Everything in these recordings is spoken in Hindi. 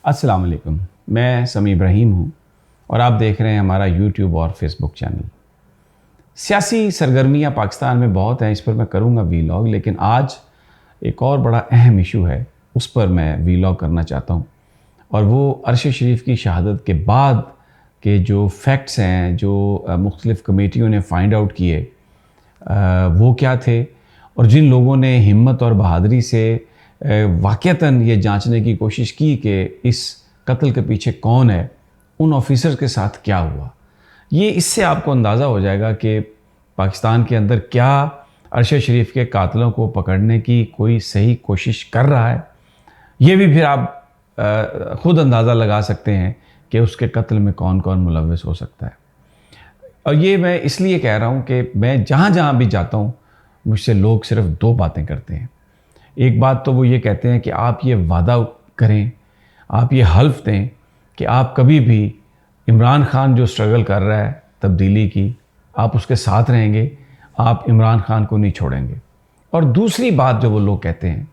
अस्सलाम वालेकुम, मैं समी इब्राहिम हूँ और आप देख रहे हैं हमारा यूट्यूब और फेसबुक चैनल। सियासी सरगर्मियाँ पाकिस्तान में बहुत हैं, इस पर मैं करूँगा वीलॉग, लेकिन आज एक और बड़ा अहम इशू है, उस पर मैं वीलॉग करना चाहता हूँ। और वो अरशद शरीफ की शहादत के बाद के जो फैक्ट्स हैं, जो मुख्तलिफ़ कमेटियों ने फाइंड आउट किए, वो क्या थे, और जिन लोगों ने हिम्मत और बहादुरी से वाक़तन ये जांचने की कोशिश की कि इस कत्ल के पीछे कौन है, उन ऑफिसर के साथ क्या हुआ, ये इससे आपको अंदाज़ा हो जाएगा कि पाकिस्तान के अंदर क्या अरशद शरीफ के कातलों को पकड़ने की कोई सही कोशिश कर रहा है। ये भी फिर आप ख़ुद अंदाज़ा लगा सकते हैं कि उसके कत्ल में कौन कौन मुलव्वस हो सकता है। और ये मैं इसलिए कह रहा हूँ कि मैं जहाँ जहाँ भी जाता हूँ, मुझसे लोग सिर्फ दो बातें करते हैं। एक बात तो वो ये कहते हैं कि आप ये वादा करें, आप ये हल्फ दें कि आप कभी भी इमरान खान जो स्ट्रगल कर रहा है तब्दीली की, आप उसके साथ रहेंगे, आप इमरान खान को नहीं छोड़ेंगे। और दूसरी बात जो वो लोग कहते हैं,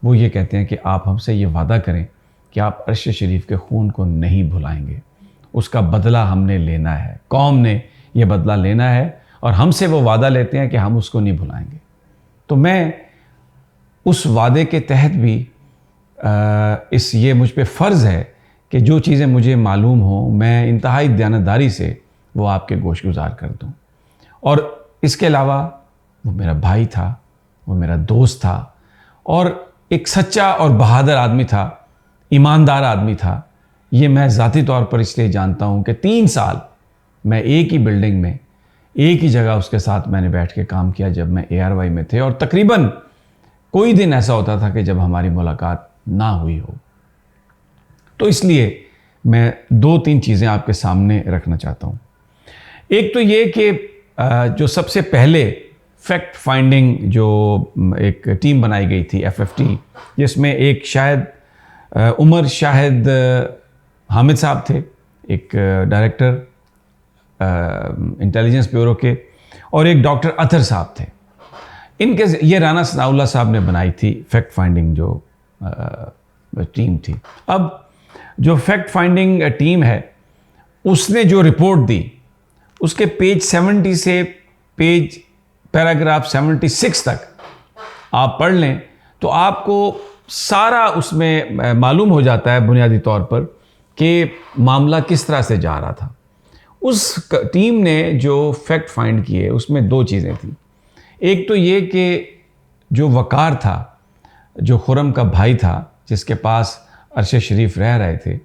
वो ये कहते हैं कि आप हमसे ये वादा करें कि आप अरशद शरीफ के खून को नहीं भुलाएंगे, उसका बदला हमने लेना है, कौम ने ये बदला लेना है और हमसे वो वादा लेते हैं कि हम उसको नहीं भुलाएंगे। तो मैं उस वादे के तहत भी ये मुझ पे फ़र्ज़ है कि जो चीज़ें मुझे मालूम हों, मैं इंतहाई दयानतदारी से वो आपके गोशगुजार कर दूँ। और इसके अलावा वो मेरा भाई था, वो मेरा दोस्त था और एक सच्चा और बहादुर आदमी था, ईमानदार आदमी था। ये मैं ज़ाती तौर पर इसलिए जानता हूँ कि 3 साल मैं एक ही बिल्डिंग में, एक ही जगह उसके साथ मैंने बैठ के काम किया जब मैं ARY में थे, और तकरीबन कोई दिन ऐसा होता था कि जब हमारी मुलाकात ना हुई हो। तो इसलिए मैं 2-3 चीज़ें आपके सामने रखना चाहता हूँ। एक तो ये कि जो सबसे पहले फैक्ट फाइंडिंग जो एक टीम बनाई गई थी FFT, जिसमें एक शायद उमर शाहिद हामिद साहब थे, एक डायरेक्टर इंटेलिजेंस ब्यूरो के, और एक डॉक्टर अतर साहब थे। इनके ये राना सनाउल्लाह साहब ने बनाई थी फैक्ट फाइंडिंग जो टीम थी। अब जो फैक्ट फाइंडिंग टीम है, उसने जो रिपोर्ट दी, उसके पेज 70 से पैराग्राफ 76 तक आप पढ़ लें तो आपको सारा उसमें मालूम हो जाता है बुनियादी तौर पर कि मामला किस तरह से जा रहा था। उस टीम ने जो फैक्ट फाइंड किए, उसमें 2 चीज़ें थी। एक तो ये कि जो वकार था, जो खुरम का भाई था, जिसके पास अरशद शरीफ रह रहे थे,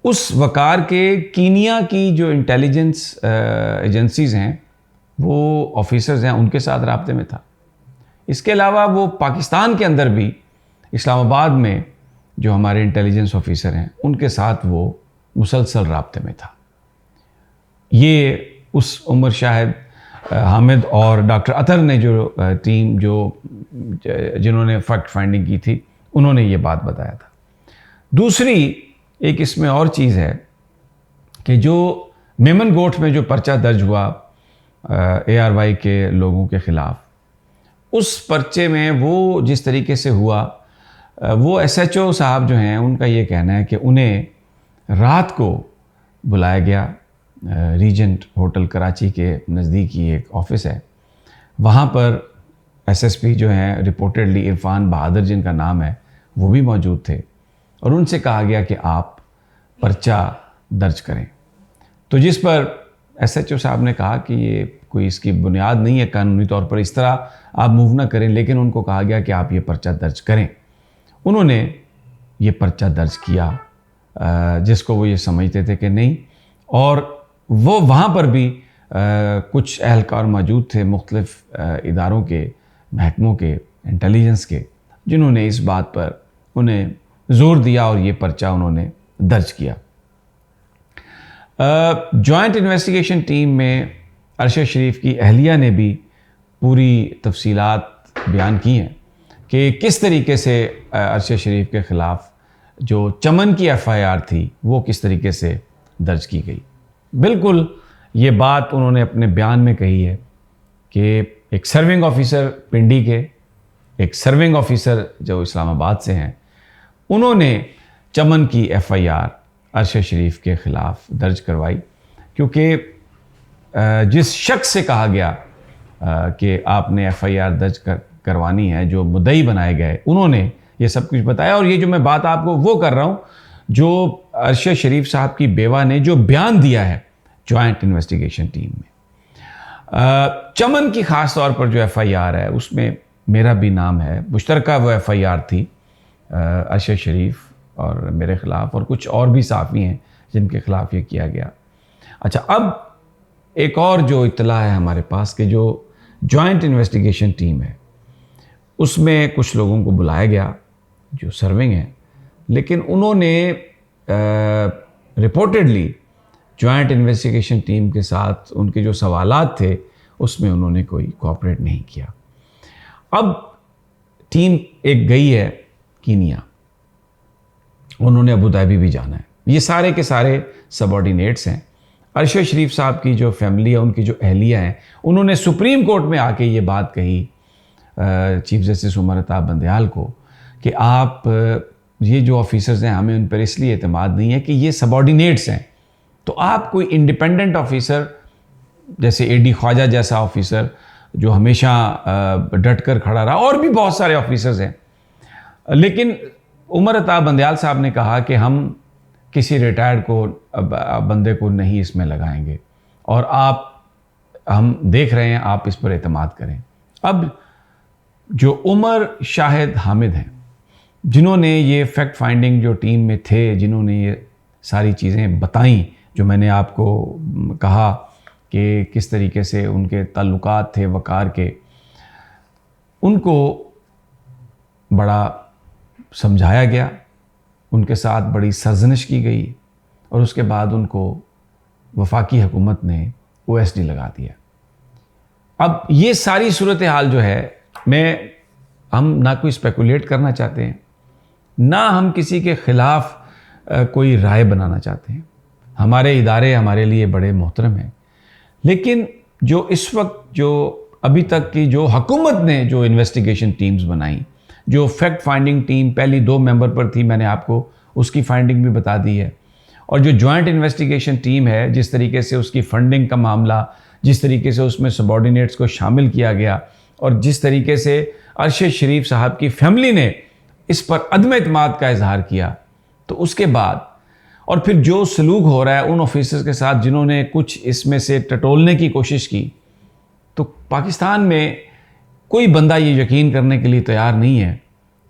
उस वकार के कीनिया की जो इंटेलिजेंस एजेंसीज़ हैं, वो ऑफिसर्स हैं, उनके साथ राब्ते में था। इसके अलावा वो पाकिस्तान के अंदर भी इस्लामाबाद में जो हमारे इंटेलिजेंस ऑफिसर हैं, उनके साथ वो मुसलसल राब्ते में था। ये उस उमर शाहिद हामिद और डॉक्टर अतर ने जो टीम जिन्होंने फैक्ट फाइंडिंग की थी, उन्होंने ये बात बताया था। दूसरी एक इसमें और चीज़ है कि जो मेमन गोठ में जो पर्चा दर्ज हुआ ARY के लोगों के ख़िलाफ़, उस पर्चे में वो जिस तरीके से हुआ, वो SHO साहब जो हैं, उनका ये कहना है कि उन्हें रात को बुलाया गया। रीजेंट होटल कराची के नज़दीक ही एक ऑफ़िस है, वहाँ पर SSP जो हैं रिपोर्टेडली इरफान बहादुर जिनका नाम है, वो भी मौजूद थे, और उनसे कहा गया कि आप पर्चा दर्ज करें। तो जिस पर SHO साहब ने कहा कि ये कोई इसकी बुनियाद नहीं है कानूनी तौर पर, इस तरह आप मूव ना करें, लेकिन उनको कहा गया कि आप ये पर्चा दर्ज करें। उन्होंने ये पर्चा दर्ज किया, जिसको वो ये समझते थे कि नहीं, और वो वहाँ पर भी कुछ एहलकार मौजूद थे मुख्तलिफ़ इदारों के, महकमों के, इंटेलिजेंस के, जिन्होंने इस बात पर उन्हें ज़ोर दिया और ये पर्चा उन्होंने दर्ज किया। जॉइंट इन्वेस्टिगेशन टीम में अरशद शरीफ की अहलिया ने भी पूरी तफसीलात बयान की हैं कि किस तरीके से अरशद शरीफ के ख़िलाफ़ जो चमन की FIR थी, वो किस तरीके से दर्ज की गई। बिल्कुल ये बात उन्होंने अपने बयान में कही है कि एक सर्विंग ऑफिसर पिंडी के, एक सर्विंग ऑफिसर जो इस्लामाबाद से हैं, उन्होंने चमन की FIR अरशद शरीफ के ख़िलाफ़ दर्ज करवाई, क्योंकि जिस शख्स से कहा गया कि आपने FIR दर्ज करवानी है, जो मुद्दई बनाए गए, उन्होंने ये सब कुछ बताया। और ये जो मैं बात आपको वो कर रहा हूँ जो अरशद शरीफ साहब की बेवा ने जो बयान दिया है जॉइंट इन्वेस्टिगेशन टीम में। चमन की ख़ास तौर पर जो FIR है उसमें मेरा भी नाम है, मुश्तरका वो FIR थी अरशद शरीफ और मेरे ख़िलाफ़, और कुछ और भी साफ़ी हैं जिनके ख़िलाफ़ ये किया गया। अच्छा, अब एक और जो इत्तला है हमारे पास कि जो जॉइंट इन्वेस्टिगेशन टीम है उसमें कुछ लोगों को बुलाया गया जो सर्विंग हैं, लेकिन उन्होंने रिपोर्टेडली जॉइंट इन्वेस्टिगेशन टीम के साथ उनके जो सवालात थे उसमें उन्होंने कोई कोऑपरेट नहीं किया। अब टीम एक गई है कीनिया, उन्होंने अबू धाबी भी जाना है। ये सारे के सारे सबऑर्डिनेट्स हैं। अरशद शरीफ साहब की जो फैमिली है, उनकी जो अहलिया हैं, उन्होंने सुप्रीम कोर्ट में आके ये बात कही चीफ जस्टिस उमर अताब बंदयाल को कि आप ये जो ऑफिसर्स हैं हमें उन पर इसलिए एतमाद नहीं है कि ये सबऑर्डिनेट्स हैं, तो आप कोई इंडिपेंडेंट ऑफिसर जैसे AD ख्वाजा जैसा ऑफिसर जो हमेशा डट कर खड़ा रहा, और भी बहुत सारे ऑफिसर्स हैं, लेकिन उमर अताब बंदयाल साहब ने कहा कि हम किसी रिटायर्ड को बंदे को नहीं इसमें लगाएंगे, और हम देख रहे हैं, आप इस पर एतमाद करें। अब जो उमर शाहिद हामिद हैं, जिन्होंने ये फैक्ट फाइंडिंग जो टीम में थे, जिन्होंने ये सारी चीज़ें बताई जो मैंने आपको कहा कि किस तरीके से उनके ताल्लुकात थे वक़ार के, उनको बड़ा समझाया गया, उनके साथ बड़ी सरजनिश की गई, और उसके बाद उनको वफाकी हुकूमत ने OSD लगा दिया। अब ये सारी सूरत हाल जो है, हम ना कोई स्पेकुलेट करना चाहते हैं, ना हम किसी के ख़िलाफ़ कोई राय बनाना चाहते हैं। हमारे इदारे हमारे लिए बड़े मोहतरम हैं, लेकिन जो इस वक्त जो अभी तक की जो हुकूमत ने जो इन्वेस्टिगेशन टीम्स बनाई, जो फैक्ट फाइंडिंग टीम पहली 2 मेंबर पर थी, मैंने आपको उसकी फाइंडिंग भी बता दी है, और जो जॉइंट इन्वेस्टिगेशन टीम है, जिस तरीके से उसकी फंडिंग का मामला, जिस तरीके से उसमें सबॉर्डिनेट्स को शामिल किया गया, और जिस तरीके से अरशद शरीफ साहब की फैमिली ने इस पर अदम एतमाद का इजहार किया, तो उसके बाद और फिर जो सलूक हो रहा है उन ऑफिसर्स के साथ जिन्होंने कुछ इसमें से टटोलने की कोशिश की, तो पाकिस्तान में कोई बंदा ये यकीन करने के लिए तैयार नहीं है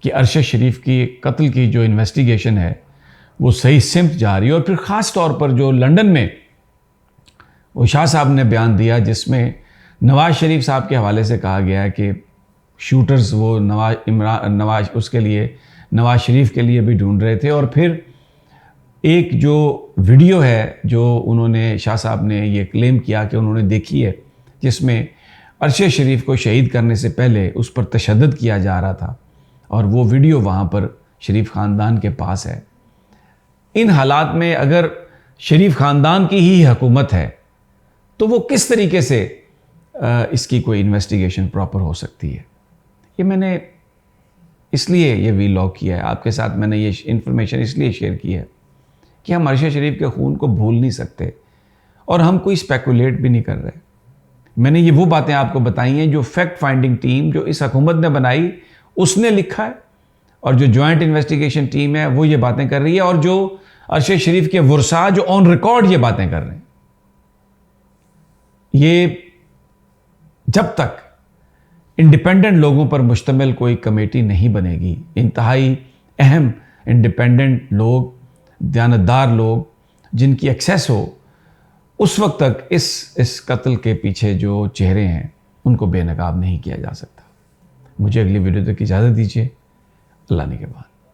कि अरशद शरीफ की कत्ल की जो इन्वेस्टिगेशन है वो सही सिमत जा रही है। और फिर ख़ास तौर पर जो लंदन में वो शाह साहब ने बयान दिया, जिसमें नवाज शरीफ साहब के हवाले से कहा गया है कि शूटर्स वो नवाज उसके लिए नवाज शरीफ के लिए भी ढूंढ रहे थे। और फिर एक जो वीडियो है जो उन्होंने शाह साहब ने ये क्लेम किया कि उन्होंने देखी है, जिसमें अरशद शरीफ को शहीद करने से पहले उस पर तशद्दुद किया जा रहा था, और वो वीडियो वहाँ पर शरीफ ख़ानदान के पास है। इन हालात में अगर शरीफ ख़ानदान की ही हुकूमत है तो वो किस तरीके से इसकी कोई इन्वेस्टिगेशन प्रॉपर हो सकती है। ये मैंने इसलिए ये वीलॉग किया है आपके साथ, मैंने ये इन्फॉर्मेशन इसलिए शेयर की है कि हम अरशद शरीफ के खून को भूल नहीं सकते, और हम कोई स्पेकुलेट भी नहीं कर रहे। मैंने ये वो बातें आपको बताई हैं जो फैक्ट फाइंडिंग टीम जो इस हुकूमत ने बनाई उसने लिखा है, और जो जॉइंट इन्वेस्टिगेशन टीम है वो ये बातें कर रही है, और जो अरशद शरीफ के वर्सा जो ऑन रिकॉर्ड ये बातें कर रहे हैं। ये जब तक इंडिपेंडेंट लोगों पर मुश्तमिल कोई कमेटी नहीं बनेगी, इंतहाई अहम इंडिपेंडेंट लोग, दयानतदार लोग जिनकी एक्सेस हो, उस वक्त तक इस कत्ल के पीछे जो चेहरे हैं उनको बेनकाब नहीं किया जा सकता। मुझे अगली वीडियो तक इजाज़त दीजिए। अल्लाह ने के बाद।